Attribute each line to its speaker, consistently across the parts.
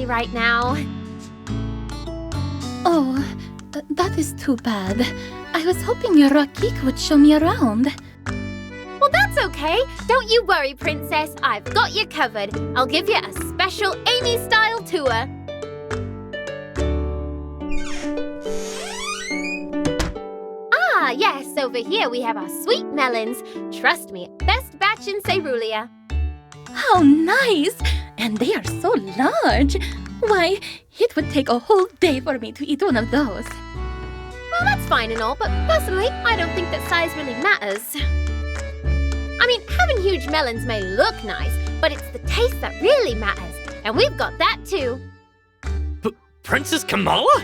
Speaker 1: right now.
Speaker 2: Oh, that is too bad. I was hoping your Rakik would show me around.
Speaker 1: Well, that's okay. Don't you worry, Princess. I've got you covered. I'll give you a special Amy-style tour. Ah, yes, over here we have our sweet melons. Trust me, best batch in Cerulean.
Speaker 2: How nice! And they are so large. Why, it would take a whole day for me to eat one of those.
Speaker 1: Well, that's fine and all, but personally, I don't think that size really matters. I mean, having huge melons may look nice, but it's the taste that really matters. And we've got that too.
Speaker 3: Princess Kamala?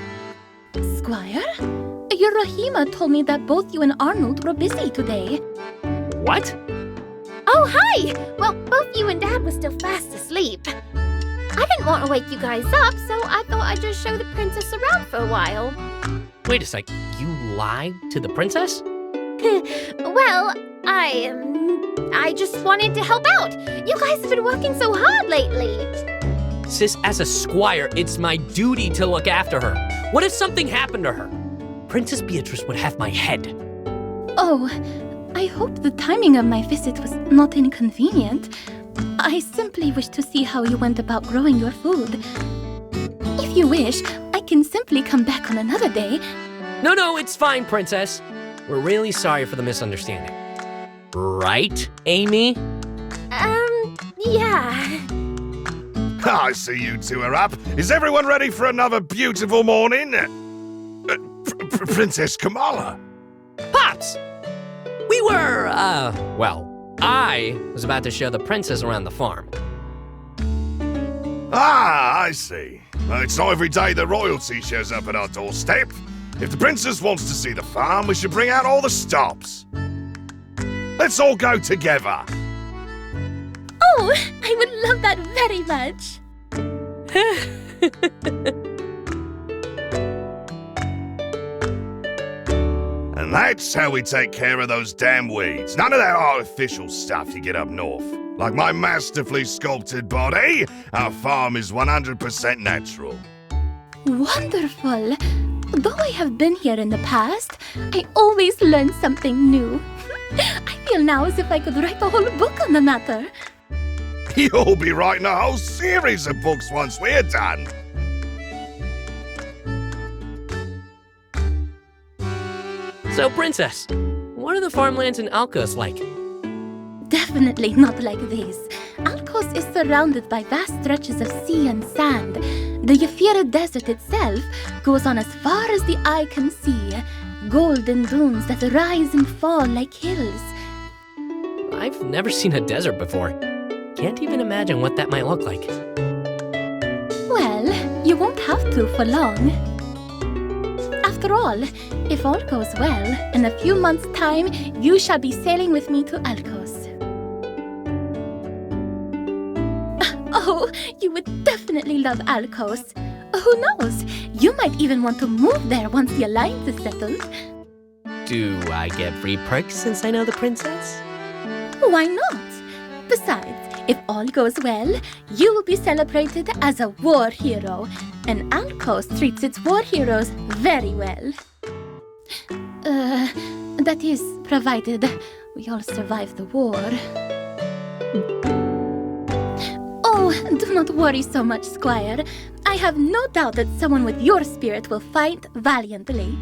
Speaker 2: Squire? Your Rahima told me that both you and Arnold were busy today.
Speaker 3: What?
Speaker 1: Oh, hi! Well, both you and Dad were still fast asleep. I didn't want to wake you guys up, so I thought I'd just show the princess around for a while.
Speaker 3: Wait a sec, you lied to the princess?
Speaker 1: Well, I just wanted to help out. You guys have been working so hard lately.
Speaker 3: Sis, as a squire, it's my duty to look after her. What if something happened to her? Princess Beatrice would have my head.
Speaker 2: Oh, I hope the timing of my visit was not inconvenient. I simply wish to see how you went about growing your food. If you wish, I can simply come back on another day.
Speaker 3: No, it's fine, Princess. We're really sorry for the misunderstanding. Right, Amy?
Speaker 1: Yeah.
Speaker 4: I see you two are up. Is everyone ready for another beautiful morning? Princess Kamala.
Speaker 3: Pops! We were, I was about to show the princess around the farm.
Speaker 4: Ah, I see. It's not every day that royalty shows up at our doorstep. If the princess wants to see the farm, we should bring out all the stops. Let's all go together.
Speaker 2: Oh, I would love that very much.
Speaker 4: And that's how we take care of those damn weeds. None of that artificial stuff you get up north. Like my masterfully sculpted body, our farm is 100% natural.
Speaker 2: Wonderful. Though I have been here in the past, I always learn something new. I feel now as if I could write a whole book on the matter.
Speaker 4: You'll be writing a whole series of books once we're done.
Speaker 3: So, Princess, what are the farmlands in Alcos like?
Speaker 2: Definitely not like these. Alcos is surrounded by vast stretches of sea and sand. The Yafira Desert itself goes on as far as the eye can see. Golden dunes that rise and fall like hills.
Speaker 3: I've never seen a desert before. Can't even imagine what that might look like.
Speaker 2: Well, you won't have to for long. After all, if all goes well, in a few months' time, you shall be sailing with me to Alcos. Oh, you would definitely love Alcos. Who knows? You might even want to move there once the alliance is settled.
Speaker 3: Do I get free perks since I know the princess?
Speaker 2: Why not? Besides, if all goes well, you will be celebrated as a war hero, and Alcos treats its war heroes very well. That is, provided we all survive the war. Oh, do not worry so much, Squire. I have no doubt that someone with your spirit will fight valiantly.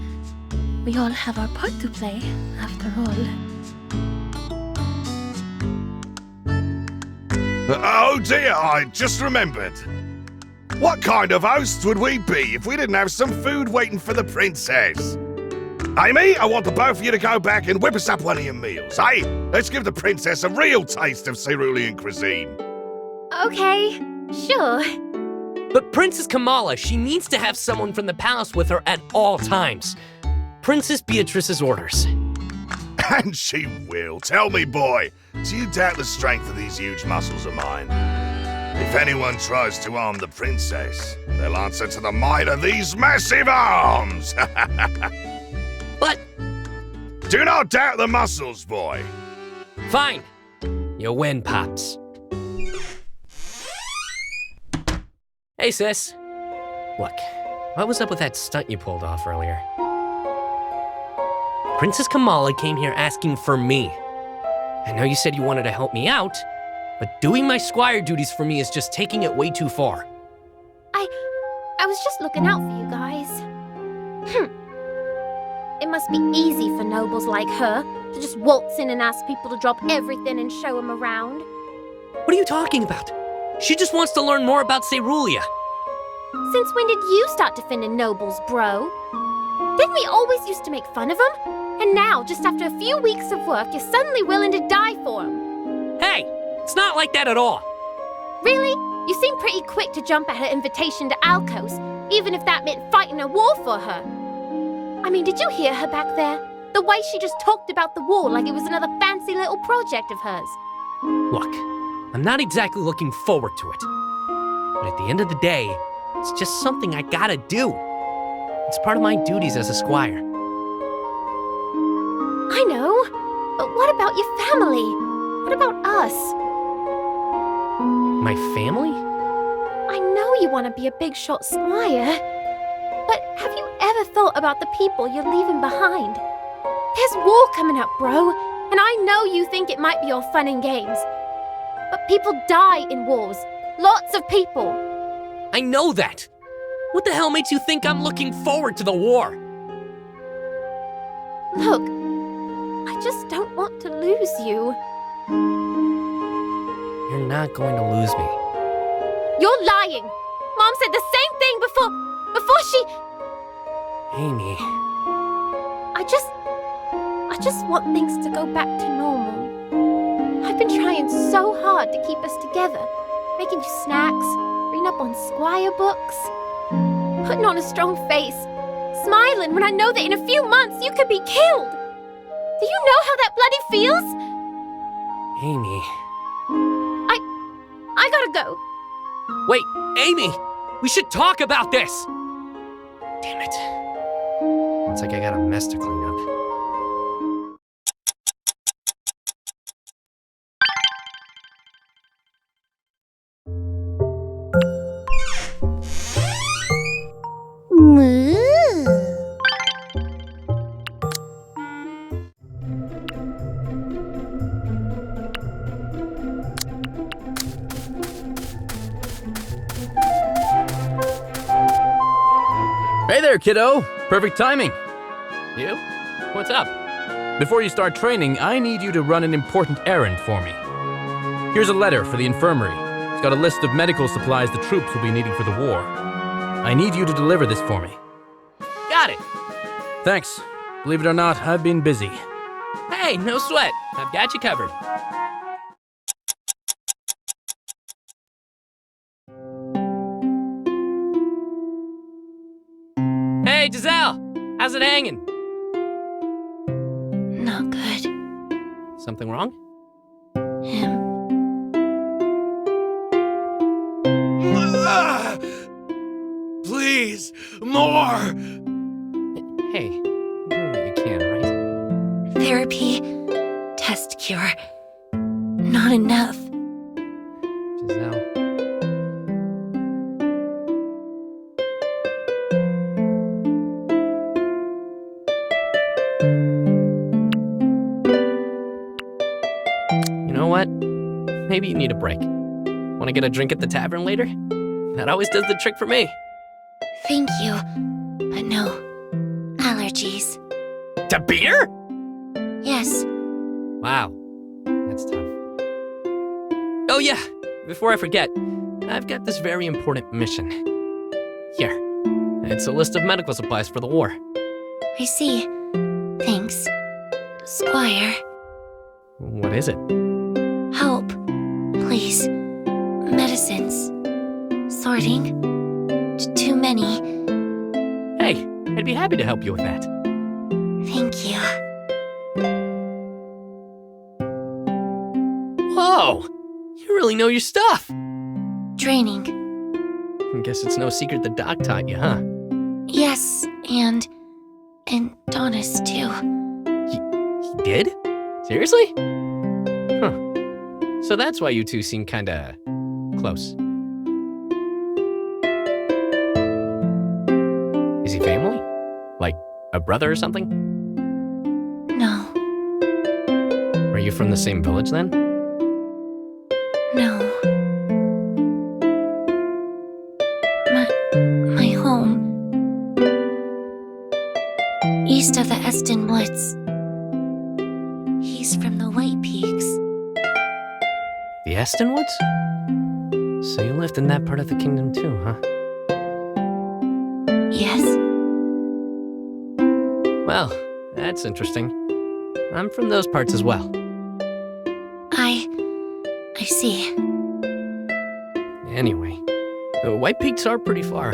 Speaker 2: We all have our part to play, after all.
Speaker 4: Oh dear, I just remembered. What kind of host would we be if we didn't have some food waiting for the princess? Amy, I want the both of you to go back and whip us up one of your meals, eh? Let's give the princess a real taste of Cerulean cuisine.
Speaker 1: Okay, sure.
Speaker 3: But Princess Kamala, she needs to have someone from the palace with her at all times. Princess Beatrice's orders.
Speaker 4: And she will. Tell me, boy, do you doubt the strength of these huge muscles of mine? If anyone tries to harm the princess, they'll answer to the might of these massive arms!
Speaker 3: But
Speaker 4: do not doubt the muscles, boy.
Speaker 3: fine. You win, Pops. Hey, sis. Look, what was up with that stunt you pulled off earlier? Princess Kamala came here asking for me. I know you said you wanted to help me out, but doing my squire duties for me is just taking it way too far.
Speaker 1: I was just looking out for you guys. It must be easy for nobles like her to just waltz in and ask people to drop everything and show them around.
Speaker 3: What are you talking about? She just wants to learn more about Cerulean.
Speaker 1: Since when did you start defending nobles, bro? Didn't we always used to make fun of them? And now, just after a few weeks of work, you're suddenly willing to die for them.
Speaker 3: Hey, it's not like that at all.
Speaker 1: Really? You seem pretty quick to jump at her invitation to Alcos, even if that meant fighting a war for her. I mean, did you hear her back there? The way she just talked about the war like it was another fancy little project of hers.
Speaker 3: Look, I'm not exactly looking forward to it. But at the end of the day, it's just something I gotta do. It's part of my duties as a squire.
Speaker 1: I know, but what about your family? What about us?
Speaker 3: My family?
Speaker 1: I know you want to be a big shot squire, but have you ever thought about the people you're leaving behind? There's war coming up, bro, and I know you think it might be all fun and games. But people die in wars. Lots of people.
Speaker 3: I know that. What the hell makes you think I'm looking forward to the war?
Speaker 1: Look, I just don't want to lose you.
Speaker 3: You're not going to lose me.
Speaker 1: You're lying. Mom said the same thing before she...
Speaker 3: Amy.
Speaker 1: I just want things to go back to normal. I've been trying so hard to keep us together. Making you snacks, reading up on squire books, putting on a strong face, smiling when I know that in a few months you could be killed. Do you know how that bloody feels?
Speaker 3: Amy.
Speaker 1: I gotta go.
Speaker 3: Wait, Amy! We should talk about this! Damn it. Looks like I got a mess to clean up.
Speaker 5: Hey there, kiddo! Perfect timing.
Speaker 3: You? What's up?
Speaker 5: Before you start training, I need you to run an important errand for me. Here's a letter for the infirmary. It's got a list of medical supplies the troops will be needing for the war. I need you to deliver this for me.
Speaker 3: Got it!
Speaker 5: Thanks. Believe it or not, I've been busy.
Speaker 3: Hey, no sweat. I've got you covered. Hey, Giselle! How's it hanging?
Speaker 2: Not good.
Speaker 3: Something wrong?
Speaker 2: Him.
Speaker 4: Please, more!
Speaker 3: Hey, you're doing what you can, right?
Speaker 2: Therapy. Test cure. Not enough.
Speaker 3: Giselle. You know what? Maybe you need a break. Want to get a drink at the tavern later? That always does the trick for me.
Speaker 2: Thank you. But no. Allergies.
Speaker 3: To beer?
Speaker 2: Yes.
Speaker 3: Wow, that's tough. Oh yeah, before I forget, I've got this very important mission. Here, it's a list of medical supplies for the war.
Speaker 2: I see. Thanks. Squire.
Speaker 3: What is it?
Speaker 2: Help. Please. Medicines. Sorting. Too many.
Speaker 3: Hey, I'd be happy to help you with that.
Speaker 2: Thank you.
Speaker 3: Whoa, you really know your stuff.
Speaker 2: Draining.
Speaker 3: I guess it's no secret the doc taught you, huh?
Speaker 2: Yes, and Donis too.
Speaker 3: He did? Seriously? Huh. So that's why you two seem kinda close. he family? Like a brother or something?
Speaker 2: No,
Speaker 3: Are you from the same village then?
Speaker 2: no. My home. East of the Eston Woods. He's from the White Peaks.
Speaker 3: The Eston Woods? So you lived in that part of the kingdom too, huh?
Speaker 2: Yes.
Speaker 3: Well, that's interesting. I'm from those parts as well.
Speaker 2: I see.
Speaker 3: Anyway, the White Peaks are pretty far.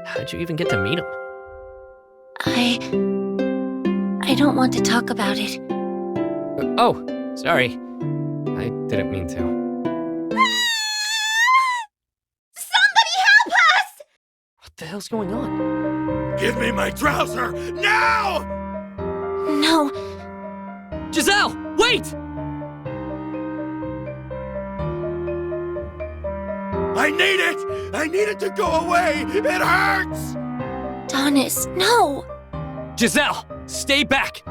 Speaker 3: How'd you even get to meet them?
Speaker 2: I don't want to talk about it.
Speaker 3: Oh, sorry. I didn't mean to.
Speaker 1: Somebody help us!
Speaker 3: What the hell's going on?
Speaker 4: Give me my trouser now!
Speaker 2: No,
Speaker 3: Giselle, wait!
Speaker 4: I need it! I need it to go away! It hurts!
Speaker 2: Donis, no!
Speaker 3: Giselle, stay back!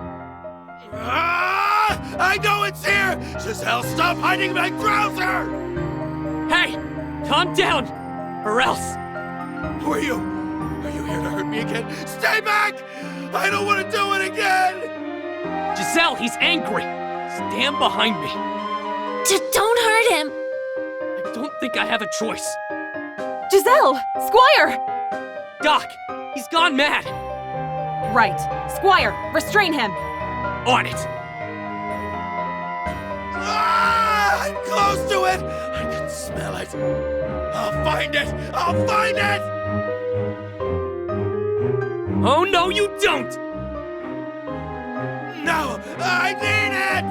Speaker 4: Ah! I know it's here! Giselle, stop hiding my trouser!
Speaker 3: Hey, calm down, or else.
Speaker 4: Who are you? Are you here to hurt me again? Stay back! I don't want to do it again!
Speaker 3: Giselle, he's angry. Stand behind me.
Speaker 2: Don't hurt him!
Speaker 3: I don't think I have a choice.
Speaker 6: Giselle! Squire!
Speaker 3: Doc, he's gone mad.
Speaker 6: Right. Squire, restrain him!
Speaker 3: On it.
Speaker 4: Ah! I'm close to it! I can smell it! I'll find it! I'll find it!
Speaker 3: Oh, no, you don't!
Speaker 4: No! I need it!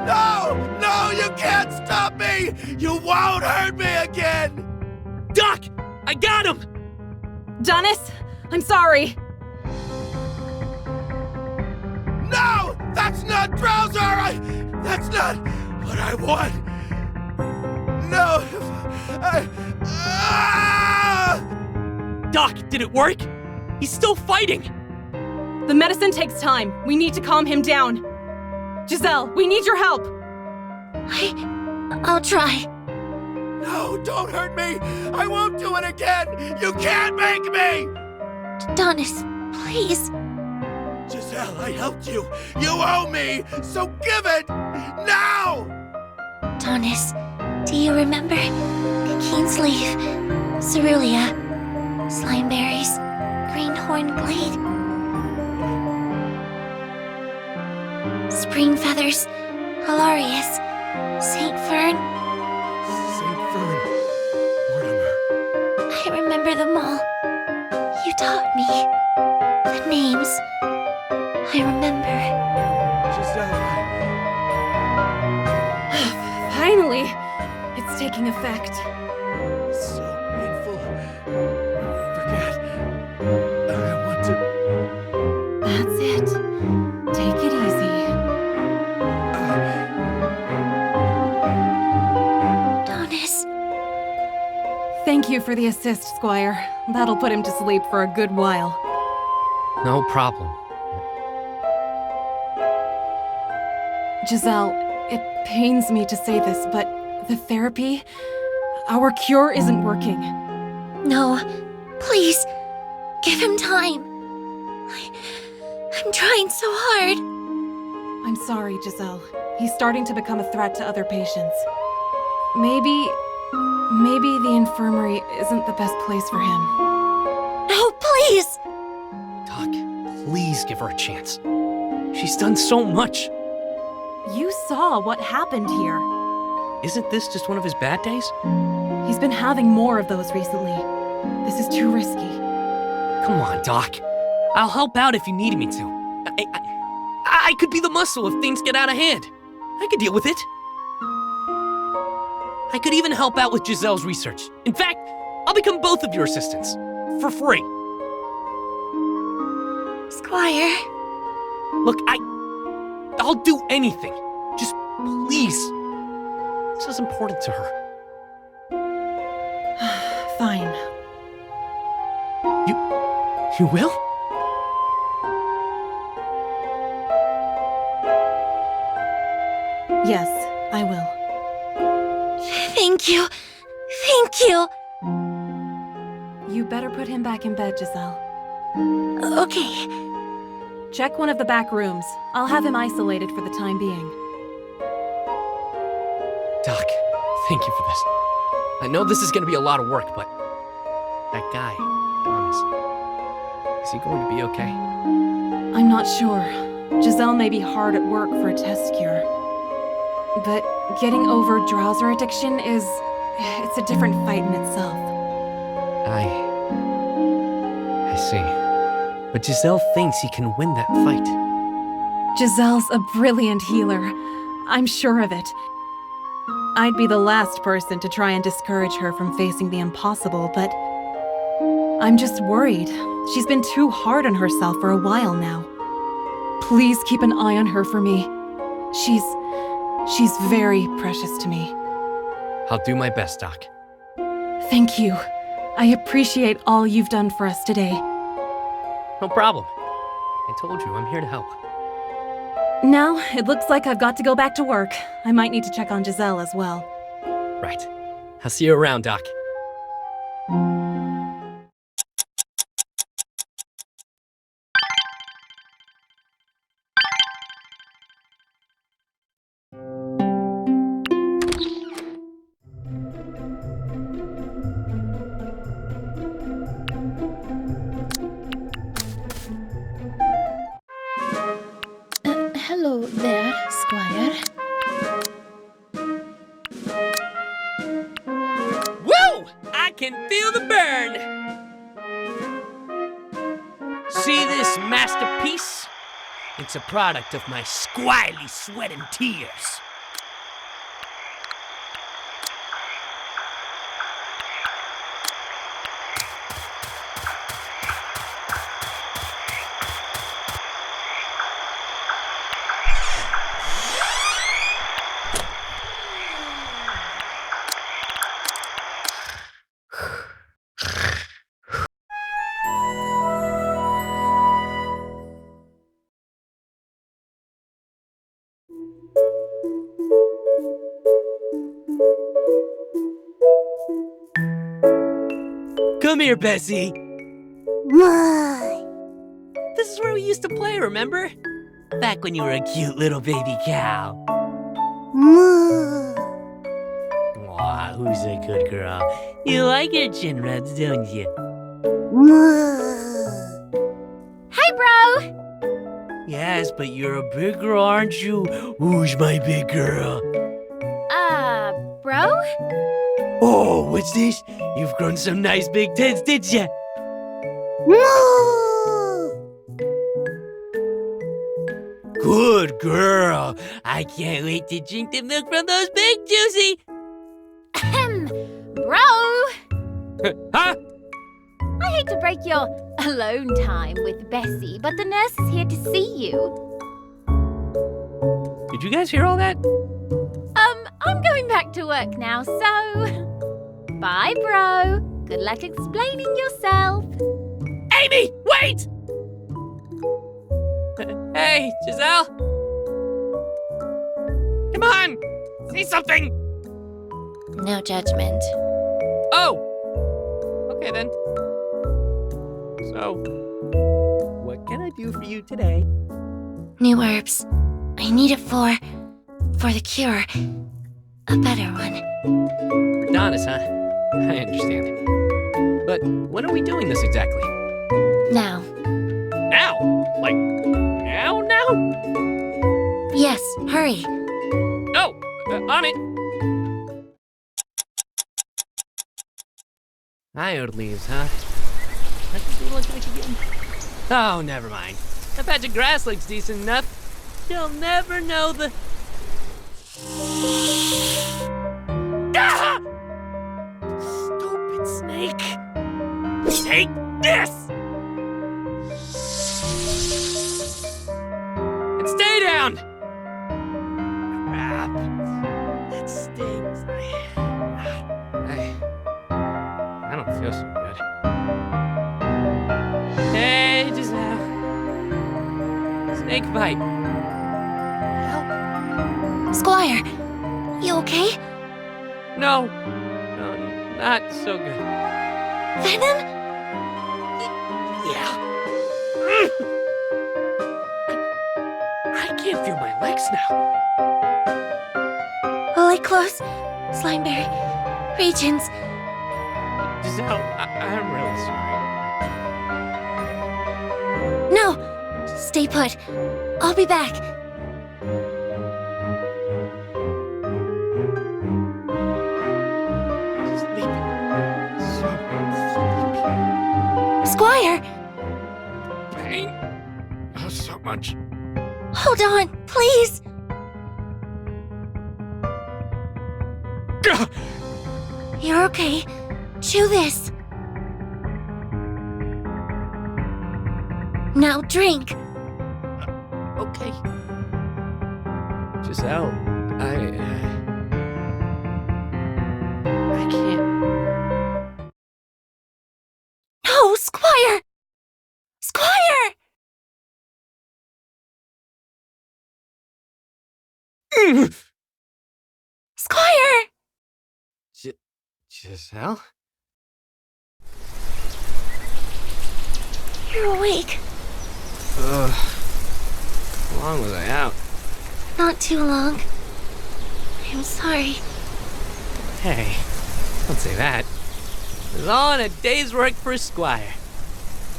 Speaker 4: No! No! You can't stop me! You won't hurt me again!
Speaker 3: Doc, I got him!
Speaker 6: Donis, I'm sorry.
Speaker 4: No! That's not trouser! That's not what I want! No! Ah!
Speaker 3: Doc, did it work? He's still fighting!
Speaker 6: The medicine takes time. We need to calm him down. Giselle, we need your help.
Speaker 2: I'll try.
Speaker 4: No, don't hurt me! I won't do it again! You can't make me!
Speaker 2: Donis, please.
Speaker 4: Giselle, I helped you! You owe me! So give it! Now!
Speaker 2: Donis, do you remember King's-leaf, cerulean, slimeberries, greenhorn glade, spring feathers, hilarious, Saint Fern?
Speaker 4: Saint Fern. Mortimer.
Speaker 2: I remember them all. You taught me the names. I remember.
Speaker 4: Giselle,
Speaker 6: Finally, it's taking effect.
Speaker 4: so painful. Forget. I want to...
Speaker 6: That's it. Take it easy.
Speaker 2: Donis,
Speaker 6: Thank you for the assist, Squire. That'll put him to sleep for a good while.
Speaker 3: No problem.
Speaker 6: Giselle, it pains me to say this, but the therapy, our cure isn't working.
Speaker 2: no, please, give him time. I'm trying so hard.
Speaker 6: I'm sorry, Giselle. He's starting to become a threat to other patients. Maybe the infirmary isn't the best place for him.
Speaker 2: No, please.
Speaker 3: Doc, please give her a chance. She's done so much.
Speaker 6: You saw what happened here.
Speaker 3: Isn't this just one of his bad days?
Speaker 6: He's been having more of those recently. This is too risky.
Speaker 3: Come on, Doc. I'll help out if you need me to. I could be the muscle if things get out of hand. I could deal with it. I could even help out with Giselle's research. In fact, I'll become both of your assistants. For free.
Speaker 2: Squire,
Speaker 3: Look, I'll do anything. Just please. This is important to her.
Speaker 6: Fine.
Speaker 3: You will?
Speaker 6: Yes, I will.
Speaker 2: Thank you. Thank you.
Speaker 6: You better put him back in bed, Giselle.
Speaker 2: Okay.
Speaker 6: Check one of the back rooms. I'll have him isolated for the time being.
Speaker 3: Doc, thank you for this. I know this is gonna be a lot of work, but that guy, Thomas, is he going to be okay?
Speaker 6: I'm not sure. Giselle may be hard at work for a test cure. But getting over drowser addiction it's a different fight in itself.
Speaker 3: I see. But Giselle thinks he can win that fight.
Speaker 6: Giselle's a brilliant healer. I'm sure of it. I'd be the last person to try and discourage her from facing the impossible, but I'm just worried. She's been too hard on herself for a while now. Please keep an eye on her for me. She's very precious to me.
Speaker 3: I'll do my best, Doc.
Speaker 6: Thank you. I appreciate all you've done for us today.
Speaker 3: No problem. I told you, I'm here to help.
Speaker 6: Now, it looks like I've got to go back to work. I might need to check on Giselle as well.
Speaker 3: Right. I'll see you around, Doc.
Speaker 2: Hello there, Squire.
Speaker 3: Woo! I can feel the burn! See this masterpiece? It's a product of my squirely sweat and tears. Come here, Bessie.
Speaker 7: Why?
Speaker 3: This is where we used to play, remember? Back when you were a cute little baby cow.
Speaker 7: Moo.
Speaker 3: Aw, who's a good girl? You like your chin rubs, don't you?
Speaker 7: Moo.
Speaker 1: Hey, bro!
Speaker 3: Yes, but you're a big girl, aren't you? Who's my big girl?
Speaker 1: Bro?
Speaker 3: Oh, what's this? You've grown some nice big tits, did ya?
Speaker 7: Moo.
Speaker 3: Good girl. I can't wait to drink the milk from those big juicy.
Speaker 1: Bro!
Speaker 3: Huh?
Speaker 1: I hate to break your alone time with Bessie, but the nurse is here to see you.
Speaker 3: Did you guys hear all that?
Speaker 1: I'm going back to work now, so... Bye, bro. Good luck explaining yourself.
Speaker 3: Amy, wait! Hey, Giselle? Come on! Say something!
Speaker 2: No judgment.
Speaker 3: Oh! Okay then. So, what can I do for you today?
Speaker 2: New herbs. I need it for the cure. A better one.
Speaker 3: For Donis, huh? I understand. But when are we doing this exactly?
Speaker 2: Now.
Speaker 3: Now? Like, now?
Speaker 2: Yes, hurry.
Speaker 3: Oh, on it! Iode leaves, huh? What does it look like again? Oh, never mind. That patch of grass looks decent enough. You'll never know the... Ah! Stupid snake! Take this! And stay down! Crap. That stings. I don't feel so good. Hey! snake bite. Help.
Speaker 2: Squire, you okay?
Speaker 3: No. No, not so good.
Speaker 2: Venom?
Speaker 3: Yeah. I can't feel my legs now.
Speaker 2: Will I close? Slimeberry. Regions.
Speaker 3: Giselle, I'm really sorry.
Speaker 2: No! Stay put. I'll be back.
Speaker 3: Sleepy. So
Speaker 2: Squire!
Speaker 3: sleepy. Pain. Oh, so much.
Speaker 2: Hold on, please!
Speaker 3: Gah!
Speaker 2: You're okay. Chew this. Now drink.
Speaker 3: Okay. Giselle, I can't.
Speaker 2: No, Squire! Squire! Squire!
Speaker 3: Giselle?
Speaker 2: You're awake.
Speaker 3: Ugh. How long was I out?
Speaker 2: Not too long. I'm sorry.
Speaker 3: Hey, don't say that. It was all in a day's work for a squire.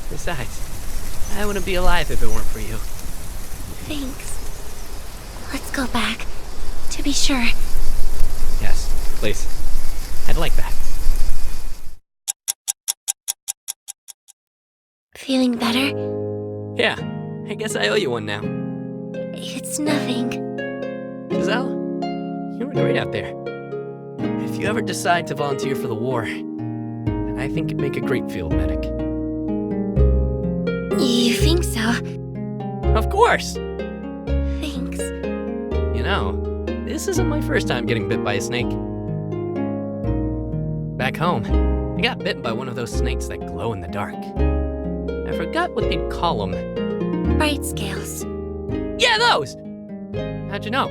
Speaker 3: Besides, I wouldn't be alive if it weren't for you.
Speaker 2: Thanks. Let's go back, to be sure.
Speaker 3: Yes, please. I'd like that.
Speaker 2: Feeling better?
Speaker 3: Yeah, I guess I owe you one now.
Speaker 2: It's nothing.
Speaker 3: Giselle, you were great out there. If you ever decide to volunteer for the war, I think you'd make a great field medic.
Speaker 2: You think so?
Speaker 3: Of course!
Speaker 2: Thanks.
Speaker 3: You know, this isn't my first time getting bit by a snake. Back home, I got bitten by one of those snakes that glow in the dark. I forgot what they'd call them.
Speaker 2: Bright scales.
Speaker 3: Yeah, those! How'd you know?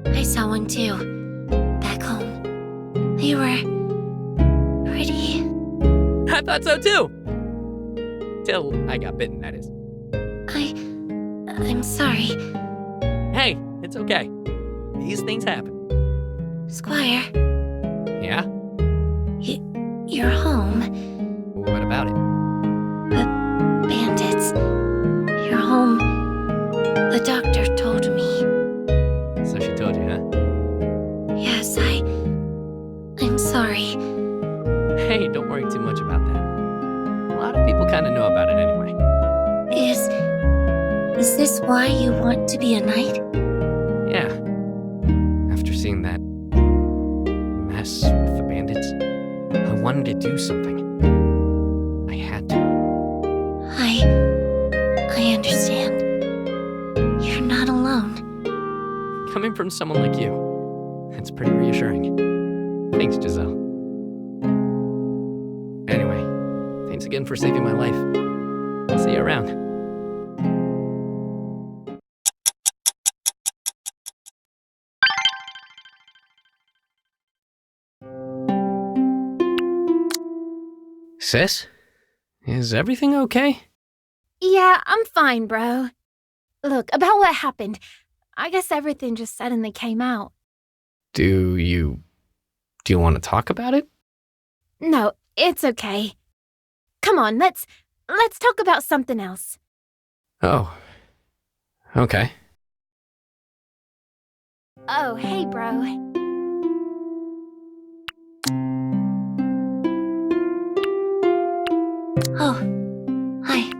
Speaker 2: I saw one too. Back home. They were pretty.
Speaker 3: I thought so too! Till I got bitten, that is.
Speaker 2: I'm sorry.
Speaker 3: Hey, it's okay. These things happen.
Speaker 2: Squire,
Speaker 3: Yeah?
Speaker 2: you're home.
Speaker 3: What about it?
Speaker 2: Bandits. You're home. The doctor told me.
Speaker 3: So she told you, huh?
Speaker 2: Yes, I'm sorry.
Speaker 3: Hey, don't worry too much about that. A lot of people kind of know about it anyway.
Speaker 2: Is this why you want to be a knight?
Speaker 3: Yeah. After seeing that mess with the bandits, I wanted to do something. I had to.
Speaker 2: I understand. You're not alone.
Speaker 3: Coming from someone like you, that's pretty reassuring. Thanks, Giselle. Anyway, thanks again for saving my life. I'll see you around. Sis? Is everything okay?
Speaker 1: Yeah, I'm fine, bro. Look, about what happened, I guess everything just suddenly came out.
Speaker 3: Do you want to talk about it?
Speaker 1: No, it's okay. Come on, let's talk about something else.
Speaker 3: Oh. Okay.
Speaker 1: Oh, hey, bro.
Speaker 2: Oh, hi.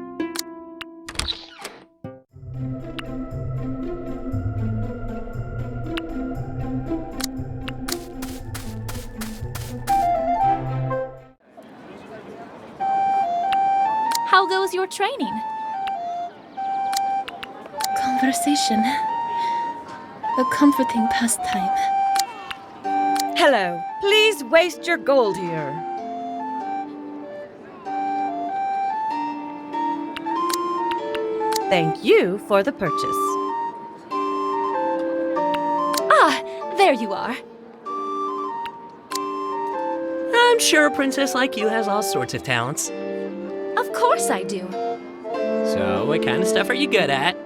Speaker 8: How goes your training?
Speaker 2: Conversation. A comforting pastime.
Speaker 9: Hello. Please waste your gold here. Thank you for the purchase.
Speaker 2: Ah, there you are.
Speaker 3: I'm sure a princess like you has all sorts of talents.
Speaker 2: Of course I do.
Speaker 3: So, what kind of stuff are you good at?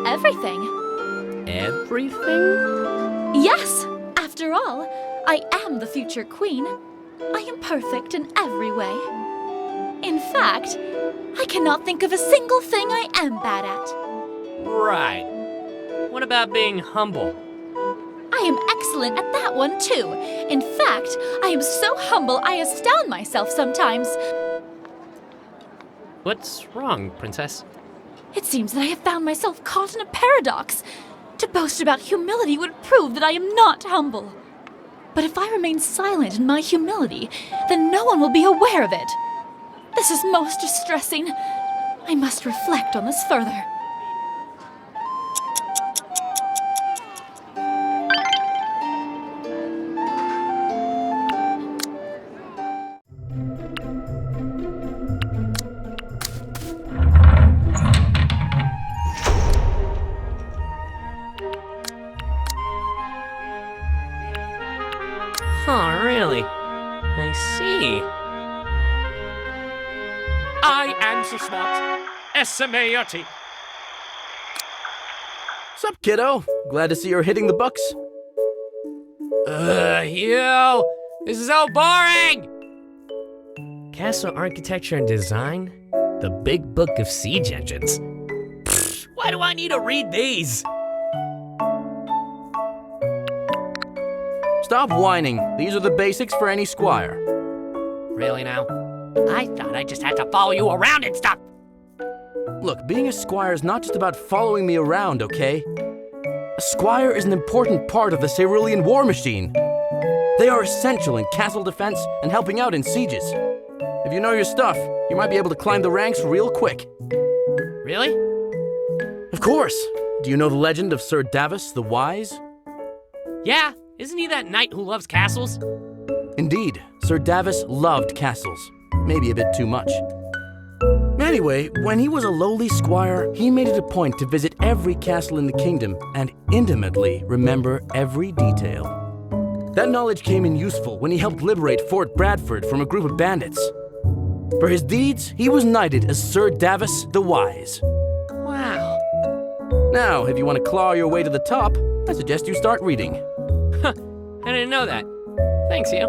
Speaker 2: Everything.
Speaker 3: Everything?
Speaker 2: Yes, after all, I am the future queen. I am perfect in every way. In fact, I cannot think of a single thing I am bad at.
Speaker 3: Right. What about being humble?
Speaker 2: I am excellent at that one too. In fact, I am so humble I astound myself sometimes.
Speaker 3: What's wrong, princess?
Speaker 2: It seems that I have found myself caught in a paradox. To boast about humility would prove that I am not humble. But if I remain silent in my humility, then no one will be aware of it. This is most distressing. I must reflect on this further.
Speaker 3: Huh, really? I see.
Speaker 8: I am so smart. S-M-A-R-T.
Speaker 5: Sup, kiddo? Glad to see you're hitting the books.
Speaker 3: You! This is so boring! Castle Architecture and Design? The Big Book of Siege Engines. Pfft, why do I need to read these?
Speaker 5: Stop whining. These are the basics for any squire.
Speaker 3: Really now? I thought I just had to follow you around and stuff!
Speaker 5: Look, being a squire is not just about following me around, okay? A squire is an important part of the Cerulean war machine. They are essential in castle defense and helping out in sieges. If you know your stuff, you might be able to climb the ranks real quick.
Speaker 3: Really?
Speaker 5: Of course. Do you know the legend of Sir Davos the Wise?
Speaker 3: Yeah, isn't he that knight who loves castles?
Speaker 5: Indeed, Sir Davos loved castles. Maybe a bit too much. Anyway, when he was a lowly squire, he made it a point to visit every castle in the kingdom and intimately remember every detail. That knowledge came in useful when he helped liberate Fort Bradford from a group of bandits. For his deeds, he was knighted as Sir Davos the Wise.
Speaker 3: Wow.
Speaker 5: Now, if you want to claw your way to the top, I suggest you start reading.
Speaker 3: Huh, I didn't know that. Thanks, you.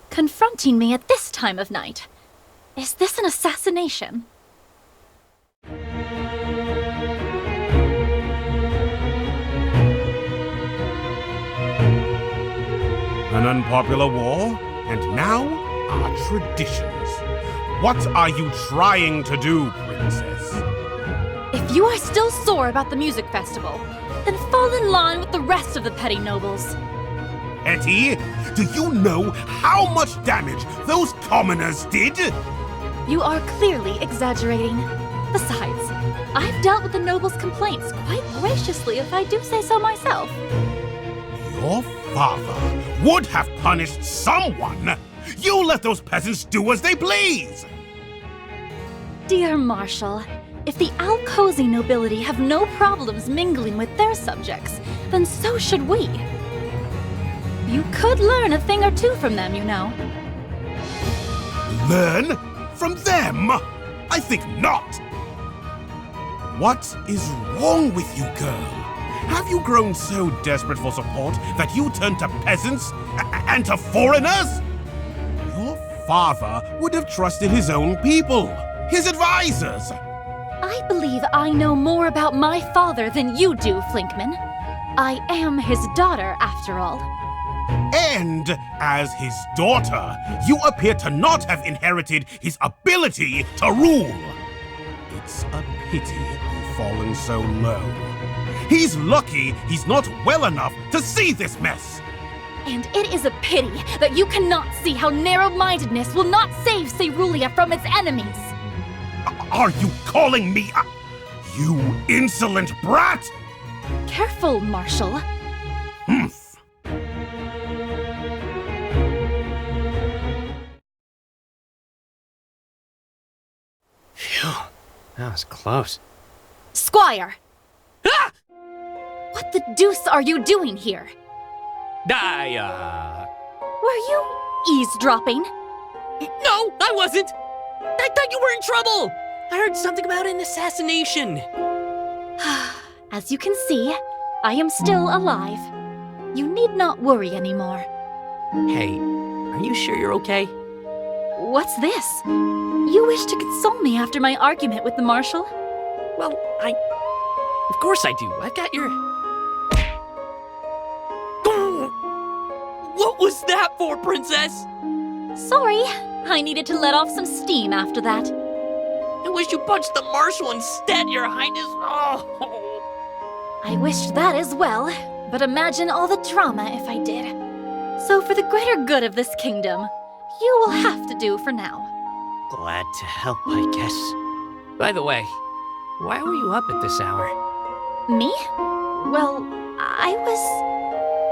Speaker 2: Confronting me at this time of night. Is this an assassination?
Speaker 10: An unpopular war, and now our traditions. What are you trying to do, princess?
Speaker 2: If you are still sore about the music festival, then fall in line with the rest of the petty nobles.
Speaker 10: Etty, do you know how much damage those commoners did?
Speaker 2: You are clearly exaggerating. Besides, I've dealt with the nobles' complaints quite graciously, if I do say so myself.
Speaker 10: Your father would have punished someone. You let those peasants do as they please.
Speaker 2: Dear Marshal, if the Alcozy nobility have no problems mingling with their subjects, then so should we. You could learn a thing or two from them, you know.
Speaker 10: Learn from them? I think not. What is wrong with you, girl? Have you grown so desperate for support that you turn to peasants and to foreigners? Your father would have trusted his own people, his advisors.
Speaker 2: I believe I know more about my father than you do, Flinkman. I am his daughter, after all.
Speaker 10: And as his daughter, you appear to not have inherited his ability to rule. It's a pity you've fallen so low. He's lucky he's not well enough to see this mess.
Speaker 2: And it is a pity that you cannot see how narrow-mindedness will not save Cerulia from its enemies.
Speaker 10: Are you calling me You insolent brat!
Speaker 2: Careful, Marshal.
Speaker 10: Humph.
Speaker 3: Phew, that was close.
Speaker 2: Squire!
Speaker 3: Ah!
Speaker 2: What the deuce are you doing here?
Speaker 3: Were
Speaker 2: Were you eavesdropping?
Speaker 3: No, I wasn't! I thought you were in trouble! I heard something about an assassination.
Speaker 2: As you can see, I am still alive. You need not worry anymore.
Speaker 3: Hey, are you sure you're okay?
Speaker 2: What's this? You wish to console me after my argument with the Marshal?
Speaker 3: Well, Of course I do. I've got your... What was that for, Princess?
Speaker 2: Sorry, I needed to let off some steam after that.
Speaker 3: I wish you punched the Marshal instead, Your Highness. Oh.
Speaker 2: I wished that as well, but imagine all the drama if I did. So for the greater good of this kingdom, you will have to do for now.
Speaker 3: Glad to help, I guess. By the way, why were you up at this hour?
Speaker 2: Me? Well,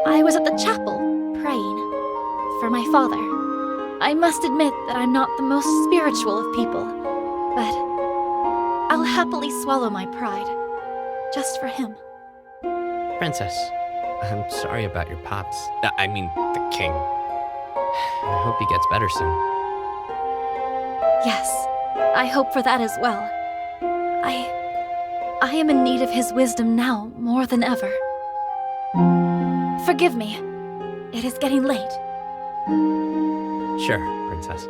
Speaker 2: I was at the chapel, praying. For my father. I must admit that I'm not the most spiritual of people, but I'll happily swallow my pride. Just for him.
Speaker 3: Princess, I'm sorry about your pops. I mean, the king. I hope he gets better soon.
Speaker 2: Yes, I hope for that as well. I am in need of his wisdom now more than ever. Forgive me. It is getting late.
Speaker 3: Sure, Princess.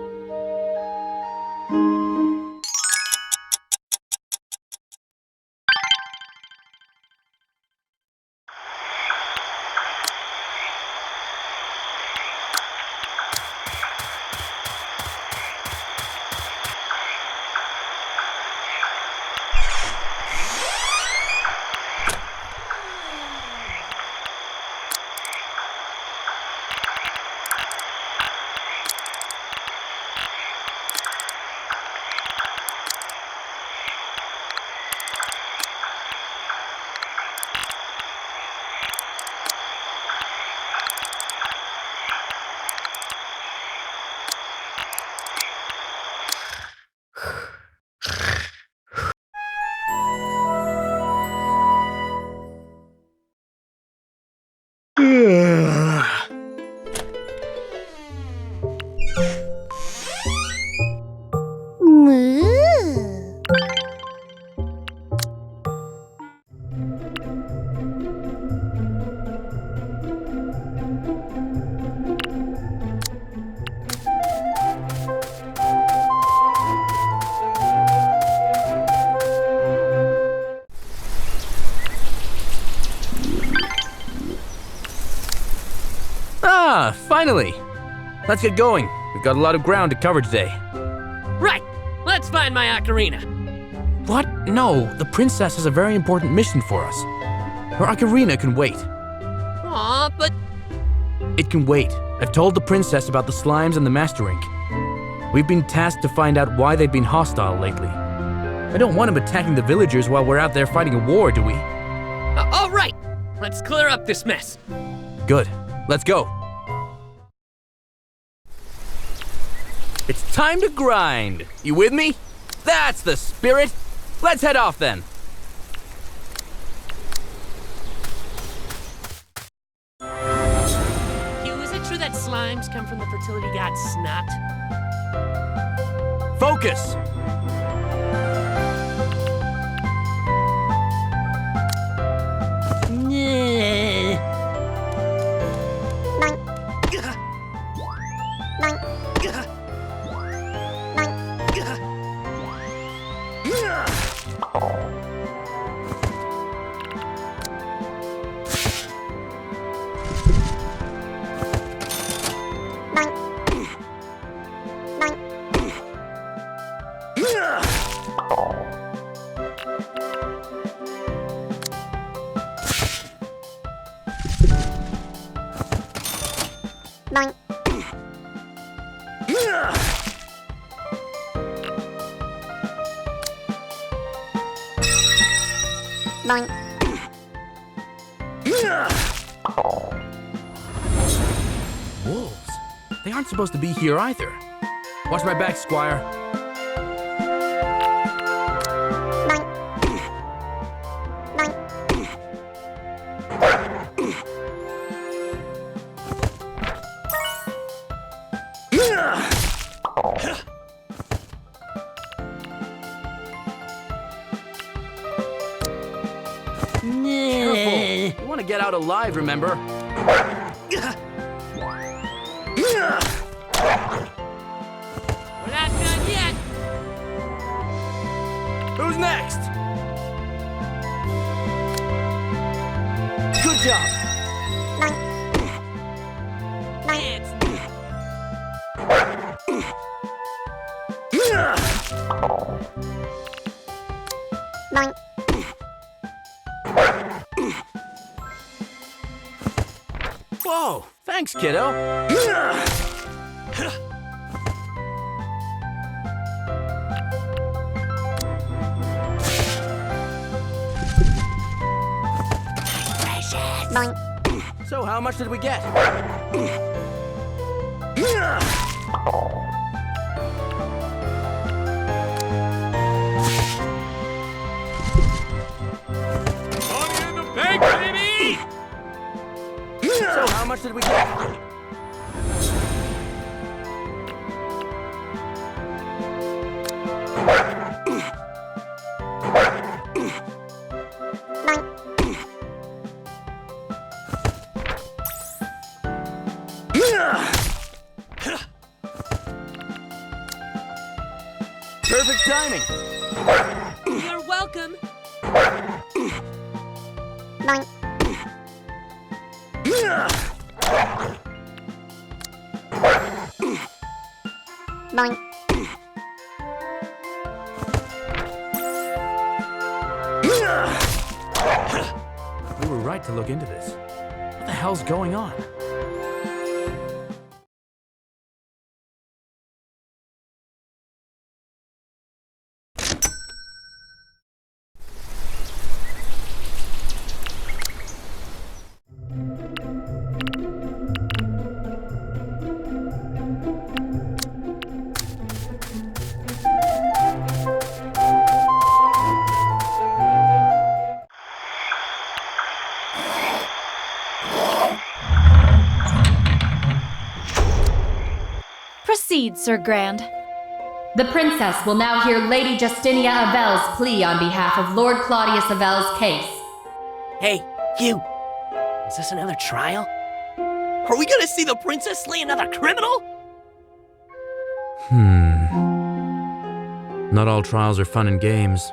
Speaker 7: Moo.
Speaker 5: Ah, finally! Let's get going. We've got a lot of ground to cover today.
Speaker 3: Right! Let's find my ocarina.
Speaker 5: What? No, the princess has a very important mission for us. Her ocarina can wait.
Speaker 3: Aw, but...
Speaker 5: It can wait. I've told the princess about the slimes and the master ink. We've been tasked to find out why they've been hostile lately. I don't want them attacking the villagers while we're out there fighting a war, do we?
Speaker 3: all right! Let's clear up this mess.
Speaker 5: Good. Let's go. It's time to grind. You with me? That's the spirit. Let's head off then.
Speaker 3: Hugh, is it true that slimes come from the fertility god Snot?
Speaker 5: Focus. Wolves? They aren't supposed to be here either. Watch my back, Squire. Careful! You want to get out alive, remember?
Speaker 3: We're not done yet.
Speaker 5: Who's next? Good job. Whoa, thanks, kiddo. So how much did we get?
Speaker 8: Money in the bank, baby!
Speaker 5: So how much did we get? Perfect timing.
Speaker 6: You're welcome.
Speaker 5: We were right to look into this. What the hell's going on?
Speaker 9: Proceed, Sir Grand. The princess will now hear Lady Justinia Avel's plea on behalf of Lord Claudius Avel's case.
Speaker 3: Hey, you! Is this another trial? Are we gonna see the princess slay another criminal?
Speaker 5: Not all trials are fun and games.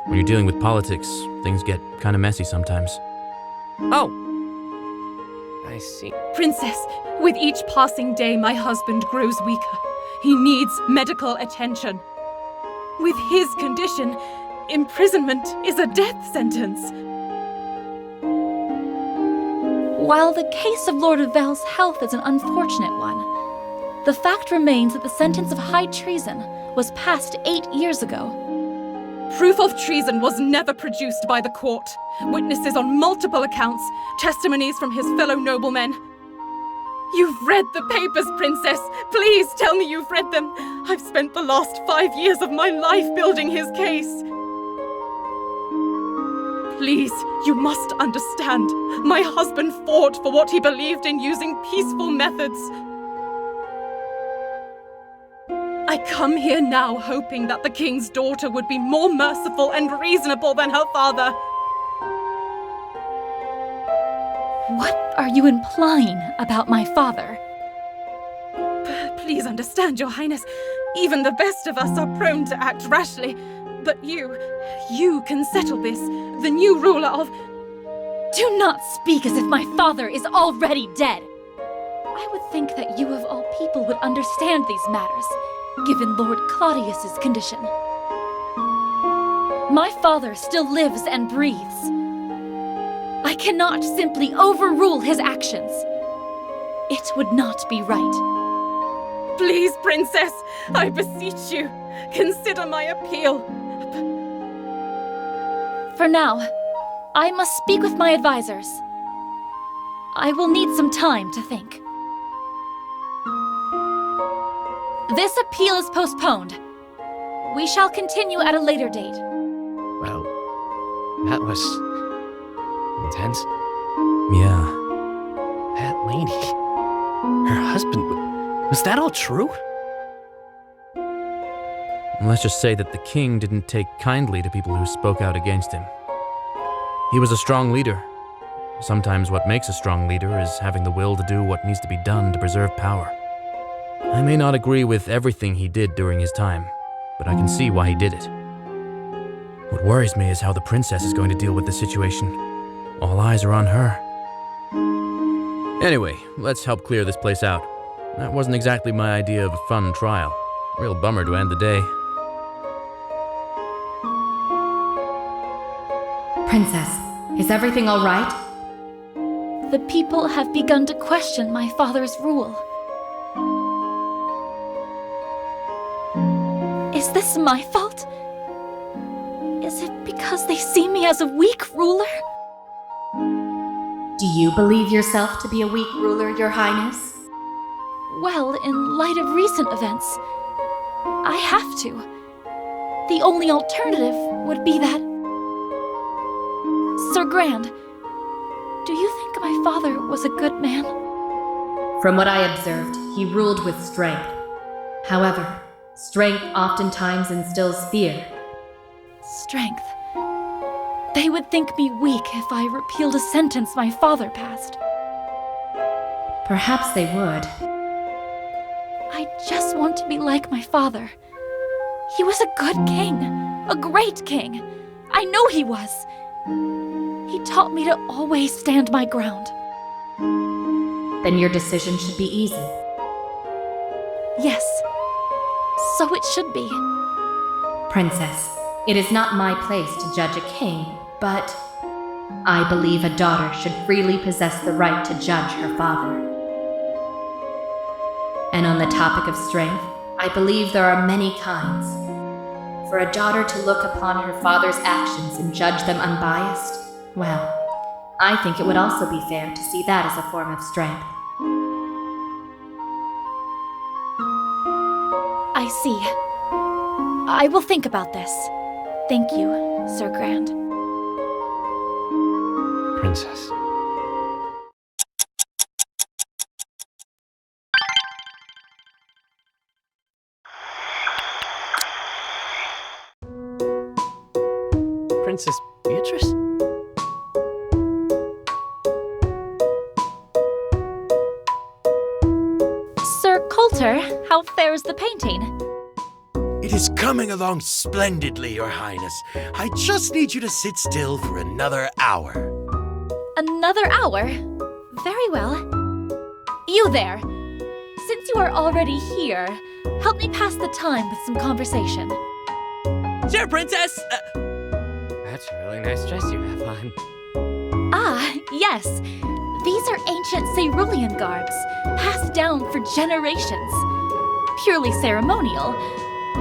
Speaker 5: When you're dealing with politics, things get kind of messy sometimes.
Speaker 3: Oh! I see.
Speaker 6: Princess, with each passing day, my husband grows weaker. He needs medical attention. With his condition, imprisonment is a death sentence.
Speaker 2: While the case of Lord Avel's health is an unfortunate one, the fact remains that the sentence of high treason was passed 8 years ago.
Speaker 6: Proof of treason was never produced by the court. Witnesses on multiple accounts, testimonies from his fellow noblemen. You've read the papers, Princess. Please tell me you've read them. I've spent the last 5 years of my life building his case. Please, you must understand. My husband fought for what he believed in using peaceful methods. I come here now hoping that the king's daughter would be more merciful and reasonable than her father.
Speaker 2: What are you implying about my father?
Speaker 6: Please understand, Your Highness. Even the best of us are prone to act rashly. But you can settle this. The new ruler of...
Speaker 2: Do not speak as if my father is already dead. I would think that you of all people would understand these matters, given Lord Claudius's condition. My father still lives and breathes. I cannot simply overrule his actions. It would not be right.
Speaker 6: Please, Princess, I beseech you, consider my appeal.
Speaker 2: For now, I must speak with my advisors. I will need some time to think. This appeal is postponed. We shall continue at a later date.
Speaker 3: Well, that was intense.
Speaker 5: Yeah.
Speaker 3: That lady, her husband, was that all true?
Speaker 5: Let's just say that the king didn't take kindly to people who spoke out against him. He was a strong leader. Sometimes what makes a strong leader is having the will to do what needs to be done to preserve power. I may not agree with everything he did during his time, but I can see why he did it. What worries me is how the princess is going to deal with the situation. All eyes are on her. Anyway, let's help clear this place out. That wasn't exactly my idea of a fun trial. Real bummer to end the day.
Speaker 9: Princess, is everything all right?
Speaker 2: The people have begun to question my father's rule. Is this my fault? Is it because they see me as a weak ruler?
Speaker 9: Do you believe yourself to be a weak ruler, Your Highness?
Speaker 2: Well, in light of recent events, I have to. The only alternative would be that... Sir Grand, do you think my father was a good man?
Speaker 9: From what I observed, he ruled with strength. However, strength oftentimes instills fear.
Speaker 2: Strength. They would think me weak if I repealed a sentence my father passed.
Speaker 9: Perhaps they would.
Speaker 2: I just want to be like my father. He was a good king, a great king. I know he was. He taught me to always stand my ground.
Speaker 9: Then your decision should be easy.
Speaker 2: Yes, so it should be.
Speaker 9: Princess, it is not my place to judge a king, but I believe a daughter should freely possess the right to judge her father. And on the topic of strength, I believe there are many kinds. For a daughter to look upon her father's actions and judge them unbiased, well, I think it would also be fair to see that as a form of strength.
Speaker 2: I see. I will think about this. Thank you, Sir Grand.
Speaker 3: Princess. Princess Beatrice?
Speaker 2: Sir Coulter, how fares the painting?
Speaker 11: It is coming along splendidly, Your Highness. I just need you to sit still for another hour.
Speaker 2: Another hour? Very well. You there! Since you are already here, help me pass the time with some conversation.
Speaker 3: Sure, Princess! That's a really nice dress you have on.
Speaker 2: Ah, yes. These are ancient cerulean garbs, passed down for generations. Purely ceremonial,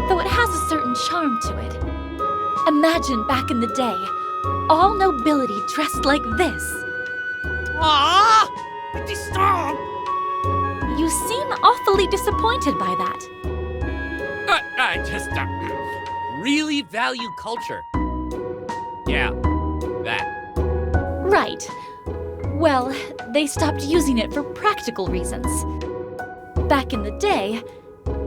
Speaker 2: though it has a certain charm to it. Imagine back in the day, all nobility dressed like this.
Speaker 8: Ah! Stop!
Speaker 2: You seem awfully disappointed by that.
Speaker 3: I just really value culture. Yeah, that.
Speaker 2: Right. Well, they stopped using it for practical reasons. Back in the day,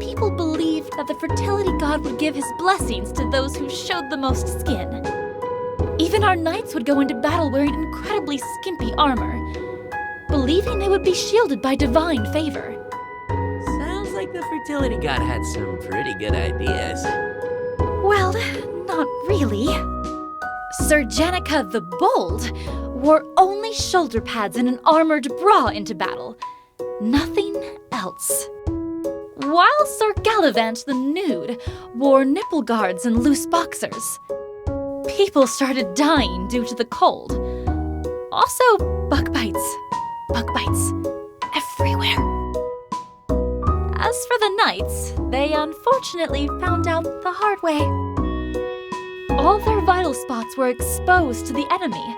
Speaker 2: people believed that the fertility god would give his blessings to those who showed the most skin. Even our knights would go into battle wearing incredibly skimpy armor, believing they would be shielded by divine favor.
Speaker 3: Sounds like the fertility god had some pretty good ideas.
Speaker 2: Well, not really. Sir Janica the Bold wore only shoulder pads and an armored bra into battle. Nothing else. While Sir Gallivant the Nude wore nipple guards and loose boxers. People started dying due to the cold. Also, bug bites. Bug bites. Everywhere. As for the knights, they unfortunately found out the hard way. All their vital spots were exposed to the enemy.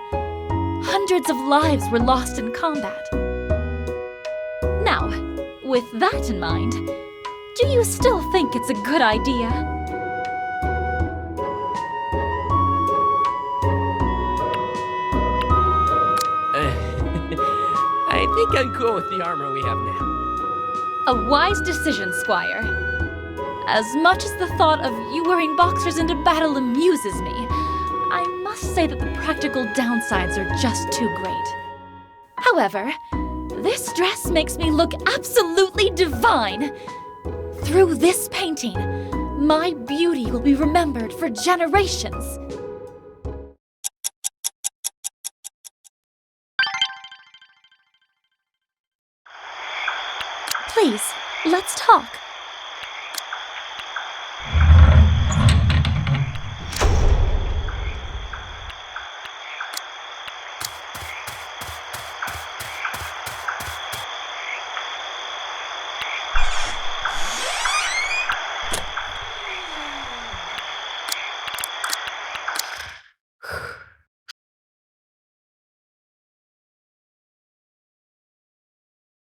Speaker 2: Hundreds of lives were lost in combat. Now, with that in mind, do you still think it's a good idea?
Speaker 3: I think I'd go with the armor we have now.
Speaker 2: A wise decision, Squire. As much as the thought of you wearing boxers into battle amuses me, I must say that the practical downsides are just too great. However, this dress makes me look absolutely divine. Through this painting, my beauty will be remembered for generations. Please, let's talk.